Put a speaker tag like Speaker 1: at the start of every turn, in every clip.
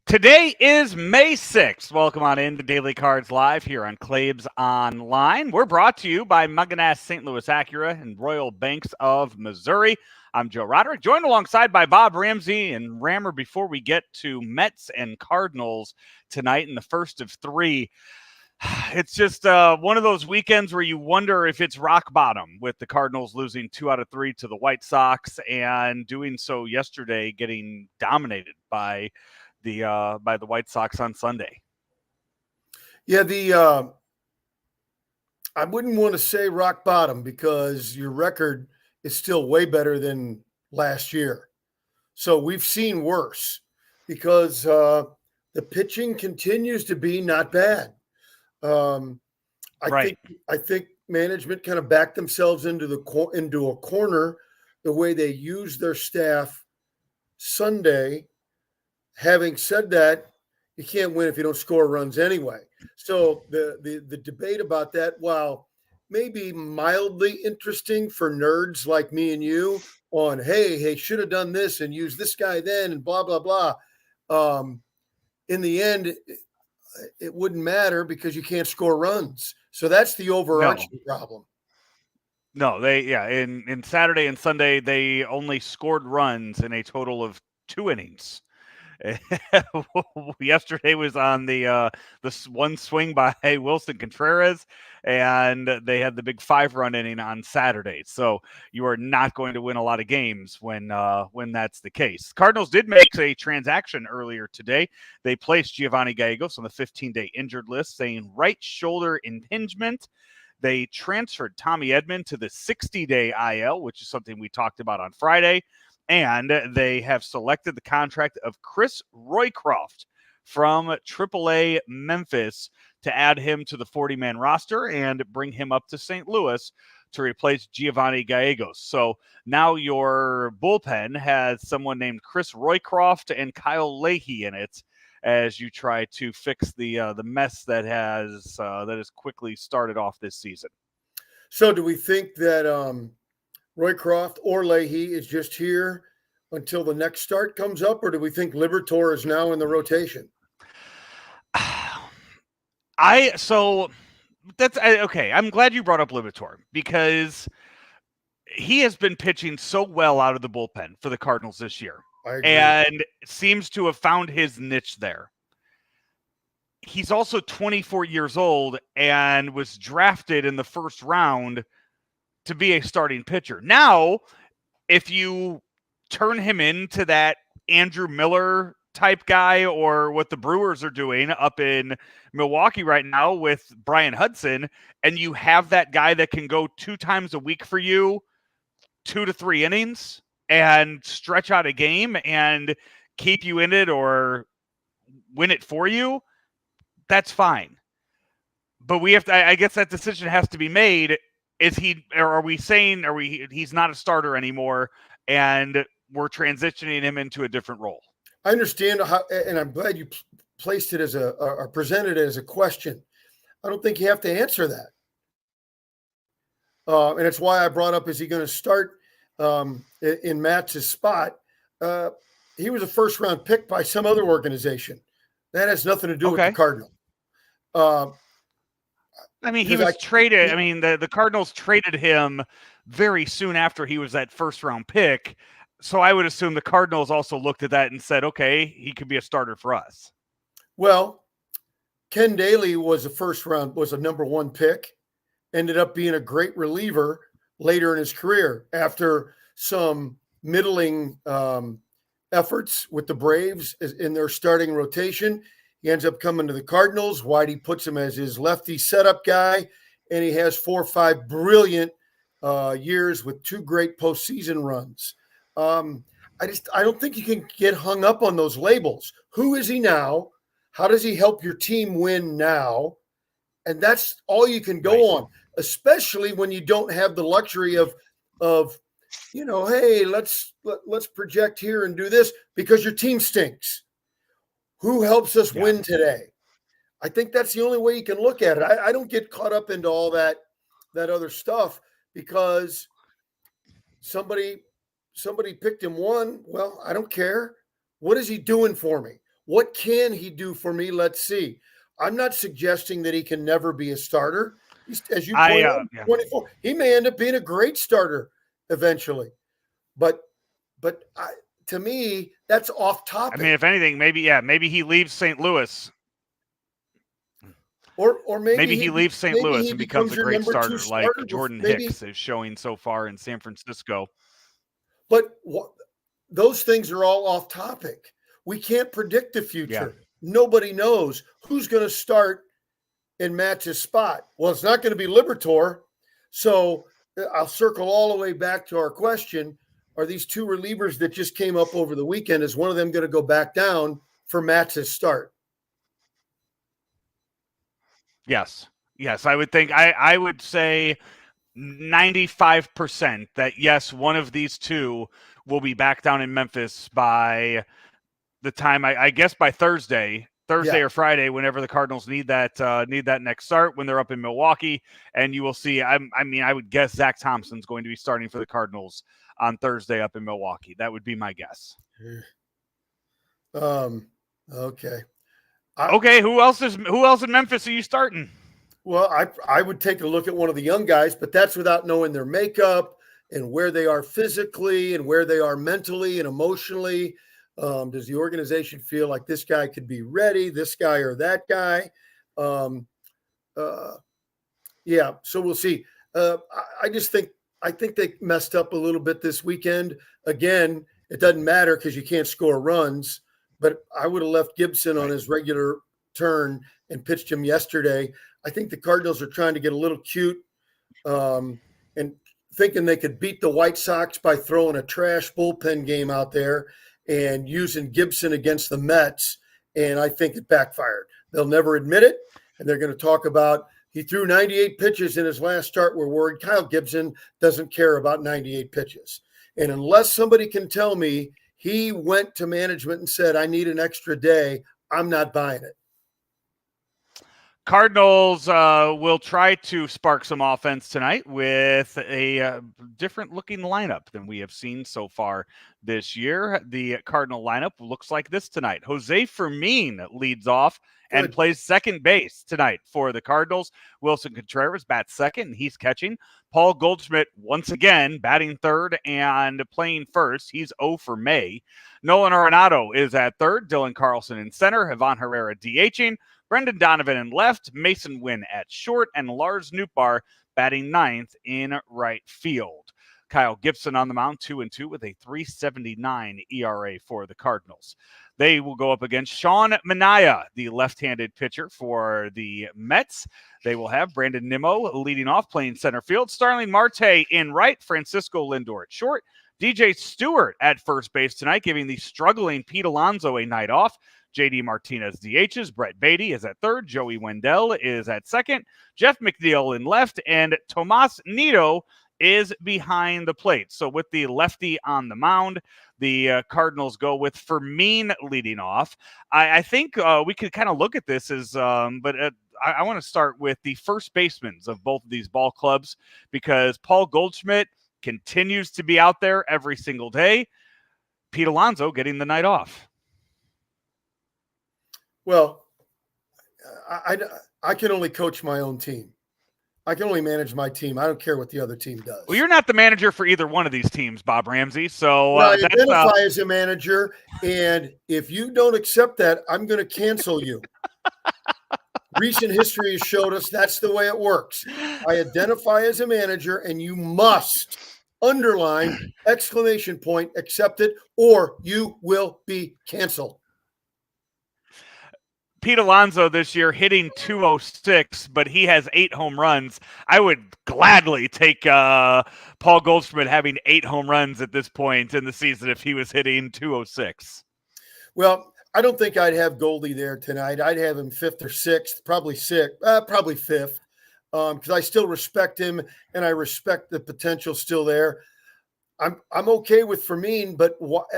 Speaker 1: Today is May 6th. Welcome on in to Daily Cards Live here on Claves Online. We're brought to you by Mugganass St. Louis Acura and Royal Banks of Missouri. I'm Joe Roderick, joined alongside by Bob Ramsey and Rammer before we get to Mets and Cardinals tonight in the first of three. It's just one of those weekends where you wonder if it's rock bottom with the Cardinals losing 2 out of 3 to the White Sox and doing so yesterday, getting dominated by the White Sox on Sunday.
Speaker 2: Yeah, I wouldn't want to say rock bottom because your record is still way better than last year. So we've seen worse because the pitching continues to be not bad. I think management kind of backed themselves into a corner the way they used their staff Sunday. Having said that, you can't win if you don't score runs anyway. So the debate about that, while maybe mildly interesting for nerds like me and you on, hey, should have done this and used this guy then and blah, blah, blah. In the end, it wouldn't matter because you can't score runs. So that's the overarching problem.
Speaker 1: No, in Saturday and Sunday, they only scored runs in a total of 2 innings. Yesterday was on the one swing by Wilson Contreras, and they had the big 5-run inning on Saturday. So you are not going to win a lot of games when that's the case. Cardinals did make a transaction earlier today. They placed Giovanni Gallegos on the 15-day injured list, saying right shoulder impingement. They transferred Tommy Edman to the 60-day IL, which is something we talked about on Friday. And they have selected the contract of Chris Roycroft from AAA Memphis to add him to the 40-man roster and bring him up to St. Louis to replace Giovanni Gallegos. So now your bullpen has someone named Chris Roycroft and Kyle Leahy in it as you try to fix the mess that has quickly started off this season.
Speaker 2: So do we think that Roycroft or Leahy is just here until the next start comes up, or do we think Liberatore is now in the rotation?
Speaker 1: Okay. I'm glad you brought up Liberatore because he has been pitching so well out of the bullpen for the Cardinals this year and seems to have found his niche there. He's also 24 years old and was drafted in the first round to be a starting pitcher. Now, if you turn him into that Andrew Miller type guy or what the Brewers are doing up in Milwaukee right now with Brian Hudson, and you have that guy that can go 2 times a week for you, 2 to 3 innings and stretch out a game and keep you in it or win it for you, that's fine. But I guess that decision has to be made. Are we saying he's not a starter anymore and we're transitioning him into a different role?
Speaker 2: I understand how, and I'm glad you placed it or presented it as a question. I don't think you have to answer that. And it's why I brought up, is he going to start in Matt's spot? He was a first-round pick by some other organization. That has nothing to do with the Cardinal.
Speaker 1: He was traded. The Cardinals traded him very soon after he was that first-round pick. So I would assume the Cardinals also looked at that and said, okay, he could be a starter for us.
Speaker 2: Well, Ken Daly was a number 1 pick, ended up being a great reliever later in his career after some middling efforts with the Braves in their starting rotation. He ends up coming to the Cardinals. Whitey puts him as his lefty setup guy, and he has 4 or 5 brilliant years with 2 great postseason runs. I don't think you can get hung up on those labels. Who is he now? How does he help your team win now? And that's all you can go on, especially when you don't have the luxury of hey, let's project here and do this because your team stinks. Who helps us win today? I think that's the only way you can look at it. I don't get caught up into all that other stuff because somebody picked him one. Well, I don't care. What is he doing for me? What can he do for me? Let's see. I'm not suggesting that he can never be a starter. He's, as you point out, 24. He may end up being a great starter eventually. But to me, that's off topic.
Speaker 1: I mean, if anything, maybe he leaves St. Louis.
Speaker 2: Or maybe
Speaker 1: he leaves St. Louis and becomes a great starter like Jordan Hicks is showing so far in San Francisco.
Speaker 2: But those things are all off topic. We can't predict the future. Yeah. Nobody knows who's going to start in Matt's spot. Well, it's not going to be Liberatore. So I'll circle all the way back to our question. Are these two relievers that just came up over the weekend, is one of them going to go back down for Matt's start?
Speaker 1: Yes. I would think I would say 95% that yes, one of these two will be back down in Memphis by the time I guess by Thursday or Friday, whenever the Cardinals need that next start, when they're up in Milwaukee, and you will see. I would guess Zach Thompson's going to be starting for the Cardinals on Thursday up in Milwaukee. That would be my guess.
Speaker 2: Okay.
Speaker 1: Okay. Who else in Memphis are you starting?
Speaker 2: Well, I would take a look at one of the young guys, but that's without knowing their makeup and where they are physically and where they are mentally and emotionally. Does the organization feel like this guy could be ready, this guy or that guy? So we'll see. I think they messed up a little bit this weekend. Again, it doesn't matter because you can't score runs, but I would have left Gibson on his regular turn and pitched him yesterday. I think the Cardinals are trying to get a little cute and thinking they could beat the White Sox by throwing a trash bullpen game out there and using Gibson against the Mets. And I think it backfired. They'll never admit it. And they're going to talk about he threw 98 pitches in his last start. We're worried Kyle Gibson doesn't care about 98 pitches. And unless somebody can tell me he went to management and said, I need an extra day, I'm not buying it.
Speaker 1: Cardinals will try to spark some offense tonight with a different looking lineup than we have seen so far this year. The Cardinal lineup looks like this tonight. Jose Fermin leads off and plays second base tonight for the Cardinals. Wilson Contreras bats second, and he's catching. Paul Goldschmidt, once again, batting third and playing first. He's 0 for May. Nolan Arenado is at third. Dylan Carlson in center. Ivan Herrera DHing. Brendan Donovan in left, Mason Wynn at short, and Lars Nootbaar batting ninth in right field. Kyle Gibson on the mound, 2-2 with a 3.79 ERA for the Cardinals. They will go up against Sean Manaea, the left-handed pitcher for the Mets. They will have Brandon Nimmo leading off, playing center field. Starling Marte in right, Francisco Lindor at short. DJ Stewart at first base tonight, giving the struggling Pete Alonso a night off. JD Martinez DHs, Brett Beatty is at third, Joey Wendell is at second, Jeff McNeil in left, and Tomas Nido is behind the plate. So with the lefty on the mound, the Cardinals go with Fermin leading off. I think we could kind of look at this as, I want to start with the first basemen of both of these ball clubs, because Paul Goldschmidt continues to be out there every single day. Pete Alonso getting the night off.
Speaker 2: Well, I can only coach my own team. I can only manage my team. I don't care what the other team does.
Speaker 1: Well, you're not the manager for either one of these teams, Bob Ramsey. So
Speaker 2: I identify as a manager, and if you don't accept that, I'm going to cancel you. Recent history has showed us that's the way it works. I identify as a manager, and you must underline, exclamation point, accept it, or you will be canceled.
Speaker 1: Pete Alonso this year hitting 206, but he has 8 home runs. I would gladly take Paul Goldschmidt having 8 home runs at this point in the season if he was hitting 206.
Speaker 2: Well, I don't think I'd have Goldie there tonight. I'd have him 5th or 6th, probably 6th, probably 5th, because I still respect him and I respect the potential still there. I'm okay with Fermin, but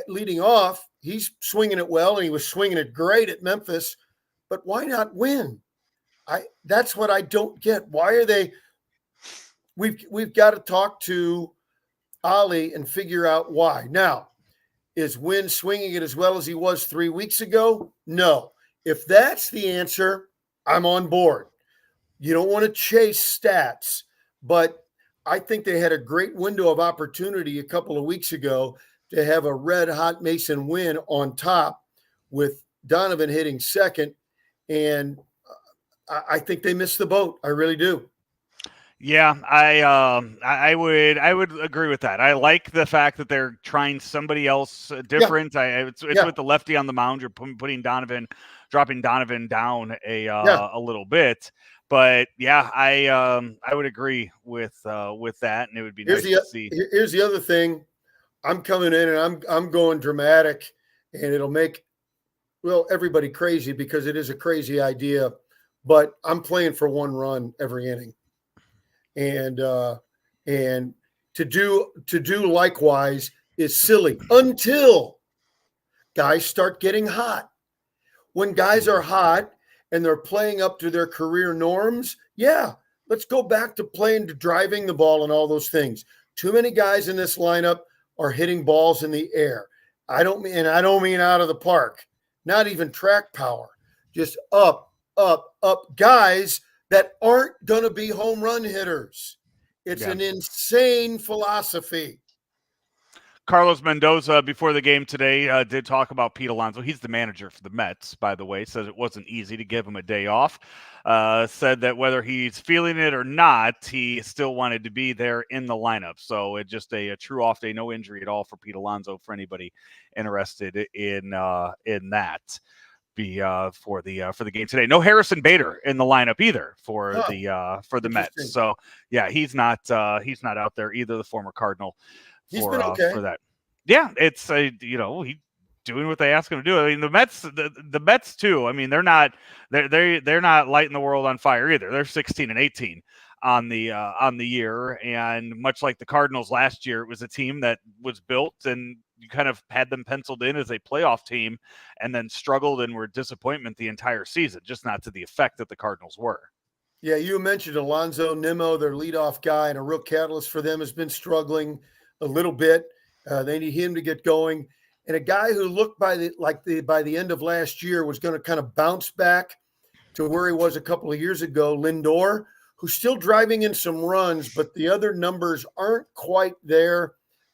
Speaker 2: leading off, he's swinging it well, and he was swinging it great at Memphis. But why not win? That's what I don't get. Why are they? We've got to talk to Ollie and figure out why. Now, Is Wynn swinging it as well as he was 3 weeks ago? No. If that's the answer, I'm on board. You don't want to chase stats, but I think they had a great window of opportunity a couple of weeks ago to have a red hot Mason Wynn on top with Donovan hitting second. And I think they missed the boat. I really do.
Speaker 1: Yeah, I would agree with that. I like the fact that they're trying somebody else different. Yeah. It's with the lefty on the mound. You're dropping Donovan down a little bit. But yeah, I would agree with that, and it would be nice to see.
Speaker 2: Here's the other thing. I'm coming in and I'm going dramatic, and it'll make everybody crazy because it is a crazy idea. But I'm playing for 1 run every inning. And to do likewise is silly until guys start getting hot. When guys are hot and they're playing up to their career norms, yeah, let's go back to playing to driving the ball and all those things. Too many guys in this lineup are hitting balls in the air. I don't mean out of the park, not even track power, just up. Guys that aren't going to be home run hitters. It's an insane philosophy.
Speaker 1: Carlos Mendoza, before the game today, did talk about Pete Alonso. He's the manager for the Mets, by the way. Says it wasn't easy to give him a day off. Said that whether he's feeling it or not, he still wanted to be there in the lineup. So it's just a true off day, no injury at all for Pete Alonso. For anybody interested in that. For the game today. No Harrison Bader in the lineup either for the Mets. So yeah, he's not out there either. The former Cardinal for that. Yeah, it's he doing what they ask him to do. I mean, the Mets too. I mean, they're not lighting the world on fire either. They're 16-18 on the year, and much like the Cardinals last year, it was a team that was built and you kind of had them penciled in as a playoff team and then struggled and were disappointment the entire season, just not to the effect that the Cardinals were.
Speaker 2: Yeah, you mentioned Alonso Nimmo, their leadoff guy, and a real catalyst for them, has been struggling a little bit. They need him to get going. And a guy who looked by the end of last year was going to kind of bounce back to where he was a couple of years ago, Lindor, who's still driving in some runs, but the other numbers aren't quite there.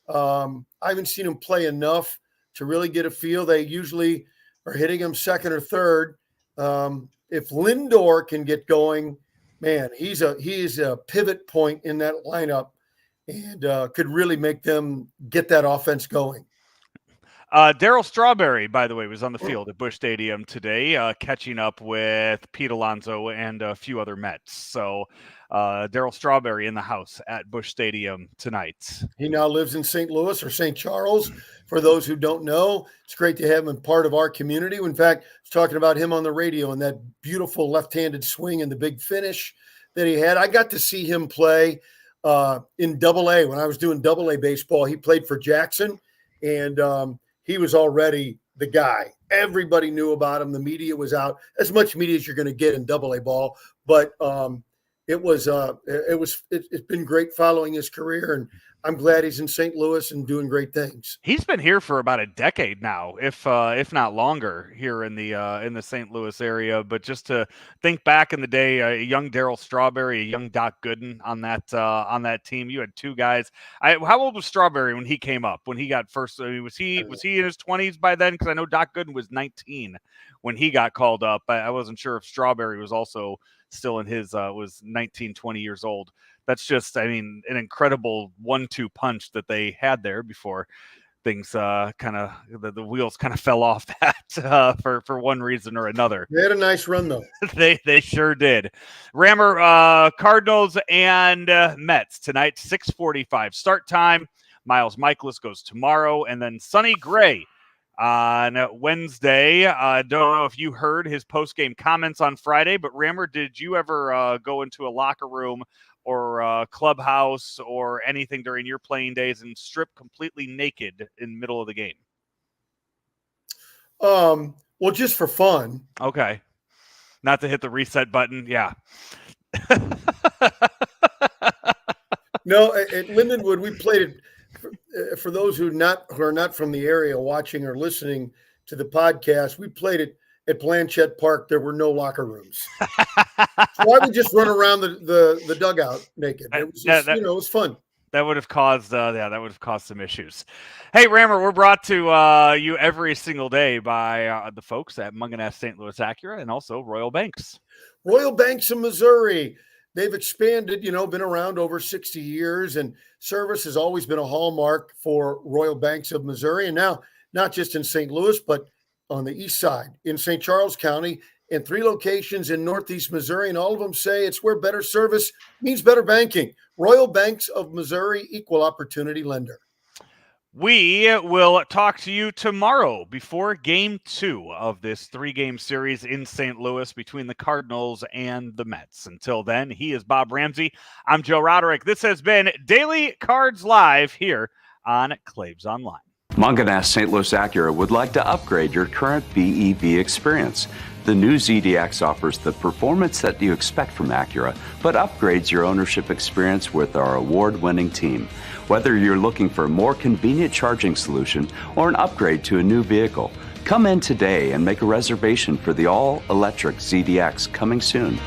Speaker 2: I haven't seen him play enough to really get a feel. They usually are hitting him second or third. If Lindor can get going, man, he's a pivot point in that lineup and could really make them get that offense going.
Speaker 1: Darryl Strawberry, by the way, was on the field at Busch Stadium today, catching up with Pete Alonso and a few other Mets. So Darryl Strawberry in the house at Busch Stadium tonight.
Speaker 2: He now lives in St. Louis or St. Charles. For those who don't know, it's great to have him part of our community. In fact, I was talking about him on the radio and that beautiful left-handed swing and the big finish that he had. I got to see him play in Double-A when I was doing Double-A baseball. He played for Jackson, and he was already the guy. Everybody knew about him. The media was out, as much media as you're going to get in Double-A ball. But it's been great following his career, and I'm glad he's in St. Louis and doing great things.
Speaker 1: He's been here for about a decade now, if not longer, here in the St. Louis area. But just to think back in the day, a young Darryl Strawberry, a young Doc Gooden on that team. You had two guys. How old was Strawberry when he came up? When he got first? I mean, was he in his 20s by then? Because I know Doc Gooden was 19 when he got called up. I wasn't sure if Strawberry was also still in his was 19, 20 years old. That's just, I mean, an incredible 1-2 punch that they had there before things kind of the wheels kind of fell off that for one reason or another.
Speaker 2: They had a nice run though.
Speaker 1: they sure did. Rammer, Cardinals and Mets tonight, 6:45 start time. Miles Michaelis goes tomorrow, and then Sonny Gray on Wednesday. Don't know if you heard his post-game comments on Friday, but Rammer, did you ever go into a locker room or a clubhouse or anything during your playing days and strip completely naked in the middle of the game?
Speaker 2: Well, just for fun.
Speaker 1: Okay. Not to hit the reset button. Yeah.
Speaker 2: No, at Lindenwood, we played for those who are not from the area watching or listening to the podcast, we played it at Blanchette Park. There were no locker rooms. So I would just run around the dugout naked. It was just, it was fun.
Speaker 1: That would have caused, some issues. Hey, Rammer, we're brought to you every single day by the folks at Munganess St. Louis Acura and also Royal Banks. Royal Banks of Missouri. They've expanded, been around over 60 years, and service has always been a hallmark for Royal Banks of Missouri. And now, not just in St. Louis, but on the east side, in St. Charles County, and 3 locations in Northeast Missouri, and all of them say it's where better service means better banking. Royal Banks of Missouri, equal opportunity lender. We will talk to you tomorrow before Game 2 of this 3-game series in St. Louis between the Cardinals and the Mets. Until then, he is Bob Ramsey. I'm Joe Roderick. This has been Daily Cards Live here on Claves Online.
Speaker 3: Munganess St. Louis Acura would like to upgrade your current BEV experience. The new ZDX offers the performance that you expect from Acura, but upgrades your ownership experience with our award-winning team. Whether you're looking for a more convenient charging solution or an upgrade to a new vehicle, come in today and make a reservation for the all-electric ZDX coming soon.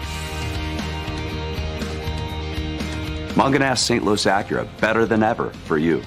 Speaker 3: Munganess St. Louis Acura, better than ever for you.